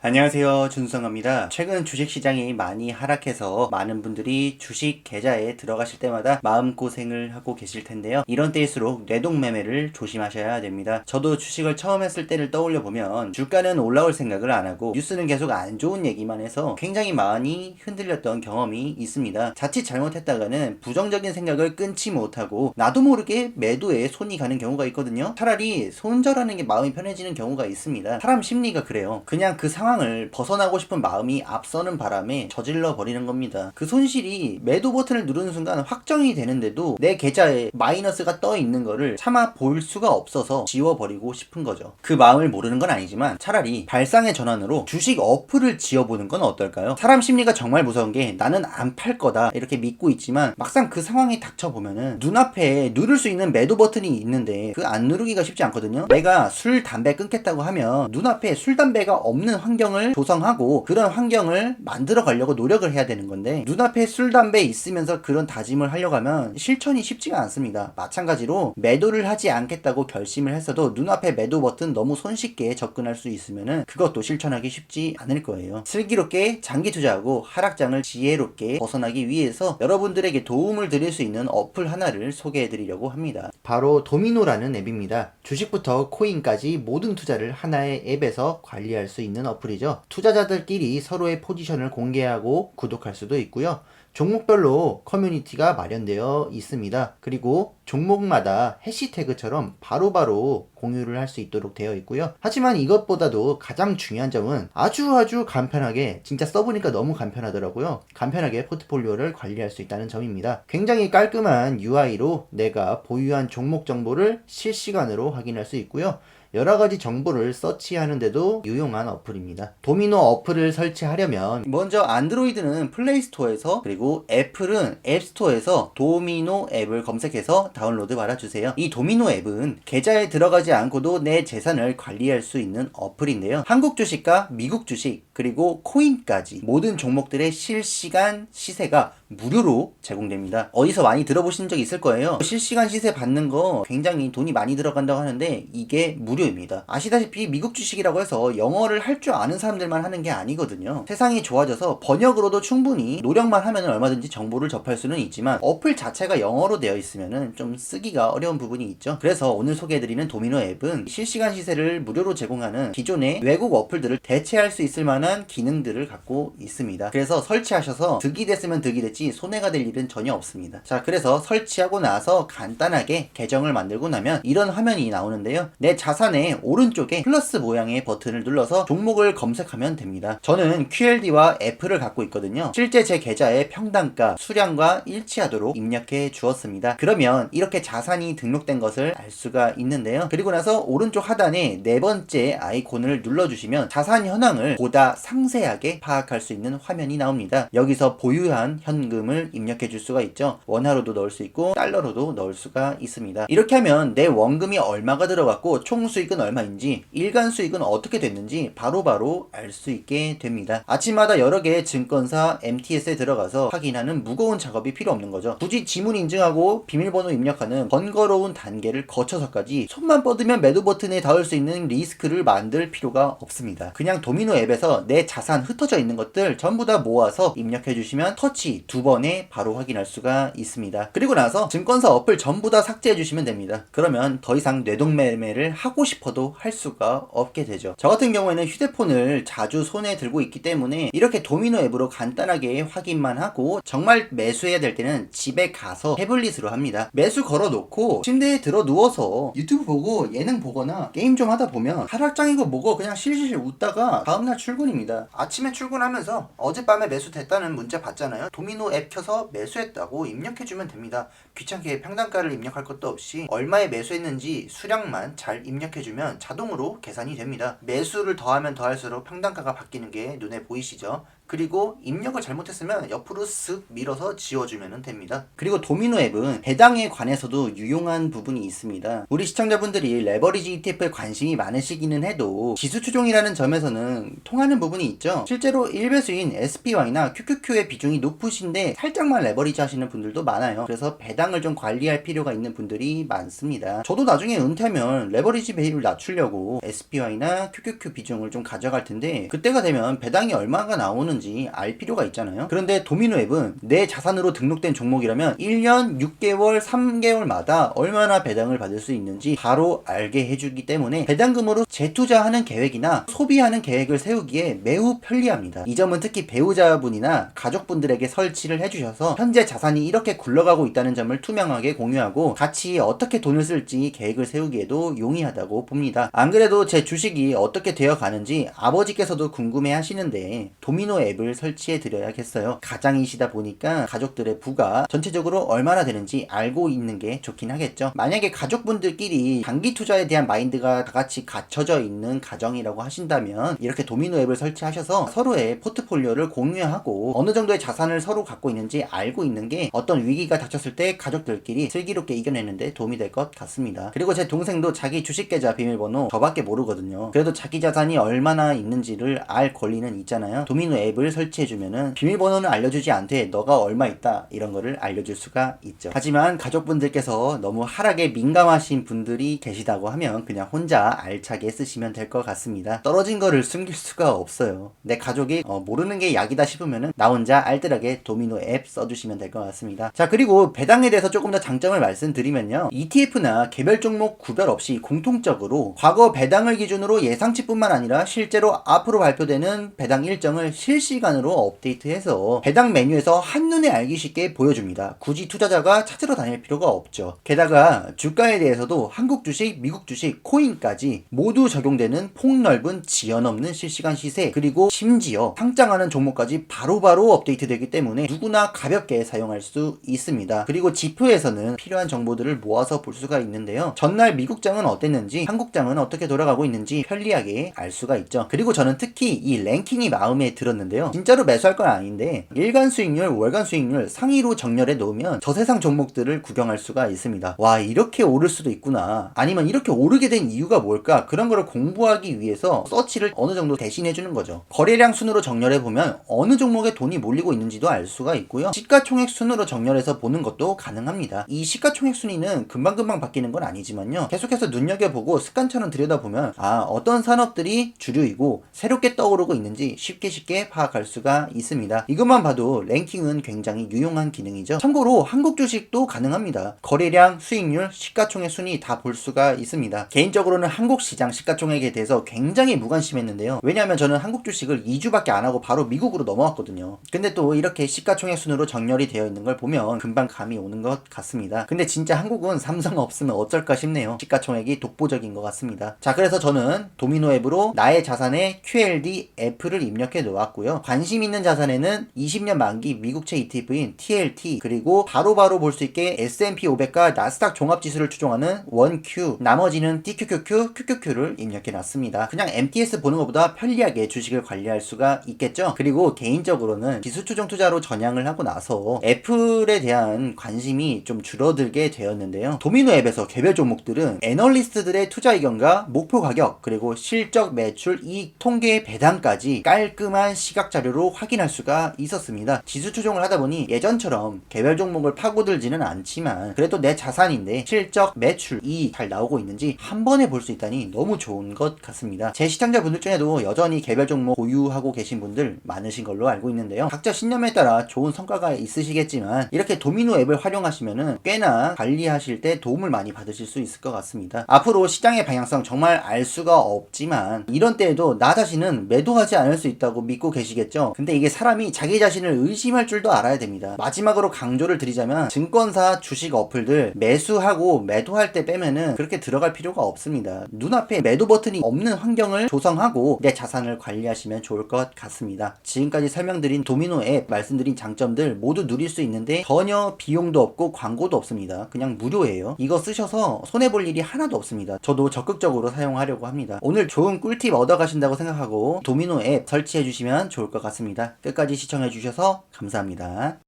안녕하세요, 준성입니다. 최근 주식시장이 많이 하락해서 많은 분들이 주식 계좌에 들어가실 때마다 마음고생을 하고 계실 텐데요. 이런 때일수록 뇌동매매를 조심하셔야 됩니다. 저도 주식을 처음 했을 때를 떠올려 보면 주가는 올라올 생각을 안 하고 뉴스는 계속 안 좋은 얘기만 해서 굉장히 많이 흔들렸던 경험이 있습니다. 자칫 잘못했다가는 부정적인 생각을 끊지 못하고 나도 모르게 매도에 손이 가는 경우가 있거든요. 차라리 손절하는 게 마음이 편해지는 경우가 있습니다. 사람 심리가 그래요. 그냥 그 상황을 벗어나고 싶은 마음이 앞서는 바람에 저질러 버리는 겁니다. 그 손실이 매도 버튼을 누르는 순간 확정이 되는데도 내 계좌에 마이너스가 떠 있는 거를 차마 볼 수가 없어서 지워버리고 싶은 거죠. 그 마음을 모르는 건 아니지만 차라리 발상의 전환으로 주식 어플을 지어보는 건 어떨까요? 사람 심리가 정말 무서운 게 나는 안 팔 거다 이렇게 믿고 있지만 막상 그 상황이 닥쳐보면은 눈앞에 누를 수 있는 매도 버튼이 있는데 그 안 누르기가 쉽지 않거든요. 내가 술, 담배 끊겠다고 하면 눈앞에 술, 담배가 없는 환경을 조성하고 그런 환경을 만들어 가려고 노력을 해야 되는 건데 눈앞에 술, 담배 있으면서 그런 다짐을 하려고 하면 실천이 쉽지가 않습니다. 마찬가지로 매도를 하지 않겠다고 결심을 했어도 눈앞에 매도 버튼 너무 손쉽게 접근할 수 있으면은 그것도 실천하기 쉽지 않을 거예요. 슬기롭게 장기 투자하고 하락장을 지혜롭게 벗어나기 위해서 여러분들에게 도움을 드릴 수 있는 어플 하나를 소개해 드리려고 합니다. 바로 도미노라는 앱입니다. 주식부터 코인까지 모든 투자를 하나의 앱에서 관리할 수 있는 어플이죠. 투자자들끼리 서로의 포지션을 공개하고 구독할 수도 있고요. 종목별로 커뮤니티가 마련되어 있습니다. 그리고 종목마다 해시태그처럼 바로바로 공유를 할 수 있도록 되어 있고요. 하지만 이것보다도 가장 중요한 점은 아주 간편하게, 진짜 써보니까 너무 간편하더라고요. 간편하게 포트폴리오를 관리할 수 있다는 점입니다. 굉장히 깔끔한 UI로 내가 보유한 종목 정보를 실시간으로 확인할 수 있고요. 여러가지 정보를 서치하는데도 유용한 어플입니다. 도미노 어플을 설치하려면 먼저 안드로이드는 플레이스토어에서, 그리고 애플은 앱스토어에서 도미노 앱을 검색해서 다운로드 받아주세요. 이 도미노 앱은 계좌에 들어가지 않고도 내 재산을 관리할 수 있는 어플인데요. 한국 주식과 미국 주식, 그리고 코인까지 모든 종목들의 실시간 시세가 무료로 제공됩니다. 어디서 많이 들어보신 적 있을 거예요. 실시간 시세 받는 거 굉장히 돈이 많이 들어간다고 하는데 이게 무료입니다. 아시다시피 미국 주식이라고 해서 영어를 할 줄 아는 사람들만 하는 게 아니거든요. 세상이 좋아져서 번역으로도 충분히 노력만 하면 얼마든지 정보를 접할 수는 있지만 어플 자체가 영어로 되어 있으면 좀 쓰기가 어려운 부분이 있죠. 그래서 오늘 소개해드리는 도미노 앱은 실시간 시세를 무료로 제공하는 기존의 외국 어플들을 대체할 수 있을 만한 기능들을 갖고 있습니다. 그래서 설치하셔서 득이 됐으면 득이 됐지 손해가 될 일은 전혀 없습니다. 자, 그래서 설치하고 나서 간단하게 계정을 만들고 나면 이런 화면이 나오는데요. 내 자산의 오른쪽에 플러스 모양의 버튼을 눌러서 종목을 검색하면 됩니다. 저는 QLD와 F를 갖고 있거든요. 실제 제 계좌의 평단가, 수량과 일치하도록 입력해 주었습니다. 그러면 이렇게 자산이 등록된 것을 알 수가 있는데요. 그리고 나서 오른쪽 하단에 네 번째 아이콘을 눌러주시면 자산 현황을 보다 상세하게 파악할 수 있는 화면이 나옵니다. 여기서 보유한 현금을 입력해 줄 수가 있죠. 원화로도 넣을 수 있고 달러로도 넣을 수가 있습니다. 이렇게 하면 내 원금이 얼마가 들어갔고 총 수익은 얼마인지, 일간 수익은 어떻게 됐는지 바로바로 알 수 있게 됩니다. 아침마다 여러 개의 증권사 MTS에 들어가서 확인하는 무거운 작업이 필요 없는 거죠. 굳이 지문 인증하고 비밀번호 입력하는 번거로운 단계를 거쳐서까지 손만 뻗으면 매도 버튼에 닿을 수 있는 리스크를 만들 필요가 없습니다. 그냥 도미노 앱에서 내 자산 흩어져 있는 것들 전부 다 모아서 입력해 주시면 터치 2번에 바로 확인할 수가 있습니다. 그리고 나서 증권사 어플 전부 다 삭제해 주시면 됩니다. 그러면 더 이상 뇌동매매를 하고 싶어도 할 수가 없게 되죠. 저 같은 경우에는 휴대폰을 자주 손에 들고 있기 때문에 이렇게 도미노 앱으로 간단하게 확인만 하고 정말 매수해야 될 때는 집에 가서 태블릿으로 합니다. 매수 걸어 놓고 침대에 들어 누워서 유튜브 보고 예능 보거나 게임 좀 하다 보면 하락장이고 뭐고 그냥 실실 웃다가 다음날 출근입니다. 아침에 출근하면서 어젯밤에 매수됐다는 문자 받잖아요. 도미노 앱 켜서 매수했다고 입력해주면 됩니다. 귀찮게 평단가를 입력할 것도 없이 얼마에 매수했는지 수량만 잘 입력해주면 자동으로 계산이 됩니다. 매수를 더하면 더할수록 평단가가 바뀌는 게 눈에 보이시죠? 그리고 입력을 잘못했으면 옆으로 쓱 밀어서 지워주면 됩니다. 그리고 도미노 앱은 배당에 관해서도 유용한 부분이 있습니다. 우리 시청자분들이 레버리지 ETF에 관심이 많으시기는 해도 지수 추종이라는 점에서는 통하는 부분이 있죠. 실제로 1배수인 SPY나 QQQ의 비중이 높으신데 살짝만 레버리지 하시는 분들도 많아요. 그래서 배당을 좀 관리할 필요가 있는 분들이 많습니다. 저도 나중에 은퇴하면 레버리지 베이를 낮추려고 SPY나 QQQ 비중을 좀 가져갈 텐데 그때가 되면 배당이 얼마가 나오는지 알 필요가 있잖아요. 그런데 도미노 앱은 내 자산으로 등록된 종목이라면 1년 6개월 3개월마다 얼마나 배당을 받을 수 있는지 바로 알게 해주기 때문에 배당금으로 재투자하는 계획이나 소비하는 계획을 세우기에 매우 편리합니다. 이 점은 특히 배우자분이나 가족분들에게 설치를 해주셔서 현재 자산이 이렇게 굴러가고 있다는 점을 투명하게 공유하고 같이 어떻게 돈을 쓸지 계획을 세우기에도 용이하다고 봅니다. 안 그래도 제 주식이 어떻게 되어 가는지 아버지께서도 궁금해 하시는데 도미노 앱을 설치해 드려야겠어요. 가장이시다 보니까 가족들의 부가 전체적으로 얼마나 되는지 알고 있는 게 좋긴 하겠죠. 만약에 가족분들끼리 단기 투자에 대한 마인드가 다 같이 갖춰져 있는 가정이라고 하신다면 이렇게 도미노 앱을 설치하셔서 서로의 포트폴리오를 공유하고 어느 정도의 자산을 서로 갖고 있는지 알고 있는 게 어떤 위기가 닥쳤을 때 가족들끼리 슬기롭게 이겨내는데 도움이 될 것 같습니다. 그리고 제 동생도 자기 주식 계좌 비밀번호 저밖에 모르거든요. 그래도 자기 자산이 얼마나 있는지를 알 권리는 있잖아요. 도미노 앱을 설치해주면은 비밀번호는 알려주지 않되 너가 얼마 있다 이런 거를 알려줄 수가 있죠. 하지만 가족분들께서 너무 하락에 민감하신 분들이 계시다고 하면 그냥 혼자 알차게 쓰시면 될 것 같습니다. 떨어진 거를 숨길 수가 없어요. 내 가족이 모르는 게 약이다 싶으면은 나 혼자 알뜰하게 도미노 앱 써주시면 될 것 같습니다. 자, 그리고 배당에 대해서 조금 더 장점을 말씀드리면요. ETF나 개별 종목 구별 없이 공통적으로 과거 배당을 기준으로 예상치뿐만 아니라 실제로 앞으로 발표되는 배당 일정을 실시간으로 업데이트해서 배당 메뉴에서 한눈에 알기 쉽게 보여줍니다. 굳이 투자자가 찾으러 다닐 필요가 없죠. 게다가 주가에 대해서도 한국 주식, 미국 주식, 코인까지 모두 적용되는 폭넓은 지연 없는 실시간 시세, 그리고 심지어 상장하는 종목까지 바로바로 업데이트되기 때문에 누구나 가볍게 사용할 수 있습니다. 그리고 지표에서는 필요한 정보들을 모아서 볼 수가 있는데요. 전날 미국장은 어땠는지, 한국장은 어떻게 돌아가고 있는지 편리하게 알 수가 있죠. 그리고 저는 특히 이 랭킹이 마음에 들었는데요. 진짜로 매수할 건 아닌데 일간 수익률, 월간 수익률 상위로 정렬해 놓으면 저세상 종목들을 구경할 수가 있습니다. 와, 이렇게 오를 수도 있구나. 아니면 이렇게 오르게 된 이유가 뭘까? 그런 거를 공부하기 위해서 서치를 어느 정도 대신해 주는 거죠. 거래량 순으로 정렬해 보면 어느 종목에 돈이 몰리고 있는지도 알 수가 있고요. 시가총액 순으로 정렬해서 보는 것도 가능합니다. 이 시가총액 순위는 금방금방 바뀌는 건 아니지만요. 계속해서 눈여겨보고 습관처럼 들여다보면 어떤 산업들이 주류이고 새롭게 떠오르고 있는지 쉽게 파악할 수가 있습니다. 이것만 봐도 랭킹은 굉장히 유용한 기능이죠. 참고로 한국 주식도 가능합니다. 거래량, 수익률, 시가총액 순위 다 볼 수가 있습니다. 개인적으로는 한국 시장 시가총액에 대해서 굉장히 무관심했는데요. 왜냐하면 저는 한국 주식을 2주밖에 안 하고 바로 미국으로 넘어왔거든요. 근데 또 이렇게 시가총액 순으로 정렬이 되어 있는 걸 보면 금방 감이 오는 것 같습니다. 근데 진짜 한국은 삼성 없으면 어쩔까 싶네요. 시가총액이 독보적인 것 같습니다. 자, 그래서 저는 도미노 앱으로 나의 자산에 QLD F를 입력해 놓았고요. 관심 있는 자산에는 20년 만기 미국채 ETF인 TLT, 그리고 바로바로 볼 수 있게 S&P 500과 나스닥 종합지수를 추종하는 1Q, 나머지는 DQQQ, QQQ를 입력해 놨습니다. 그냥 MTS 보는 것보다 편리하게 주식을 관리할 수가 있겠죠. 그리고 개인적으로는 지수 추종 투자로 전향을 하고 나서 애플에 대한 관심이 좀 줄어들게 되었는데요. 도미노 앱에서 개별 종목들은 애널리스트들의 투자 의견과 목표 가격, 그리고 실적, 매출, 이익, 통계, 배당까지 깔끔한 시각 자료로 확인할 수가 있었습니다. 지수 추종을 하다 보니 예전처럼 개별 종목을 파고들지는 않지만 그래도 내 자산인데 실적, 매출, 이익 잘 나오고 있는지 한 번에 볼 수 있다니 너무 좋은 것 같습니다. 제 시청자분들 중에도 여전히 개별 종목 보유하고 계신 분들 많으신 걸로 알고 있는데요. 각자 신념에 따라 좋은 성과가 있으시겠지만 이렇게 도미노 앱을 활용하시면은 꽤나 관리하실 때 도움을 많이 받으실 수 있을 것 같습니다. 앞으로 시장의 방향성 정말 알 수가 없지만 이런 때에도 나 자신은 매도하지 않을 수 있다고 믿고 계시겠죠. 근데 이게 사람이 자기 자신을 의심할 줄도 알아야 됩니다. 마지막으로 강조를 드리자면 증권사 주식 어플들 매수하고 매도할 때 빼면은 그렇게 들어갈 필요가 없습니다. 눈앞에 매도 버튼이 없는 환경을 조성하고 내 자산을 관리하시면 좋을 것 같습니다. 지금까지 설명드린 도미노 앱 말씀드린 장점들 모두 누릴 수 있는데 전혀 비용도 없고 광고도 없습니다. 그냥 무료예요. 이거 쓰셔서 손해볼 일이 하나도 없습니다. 저도 적극적으로 사용하려고 합니다. 오늘 좋은 꿀팁 얻어가신다고 생각하고 도미노 앱 설치해 주시면 좋을 것 같습니다. 좋을 것 같습니다. 끝까지 시청해 주셔서 감사합니다.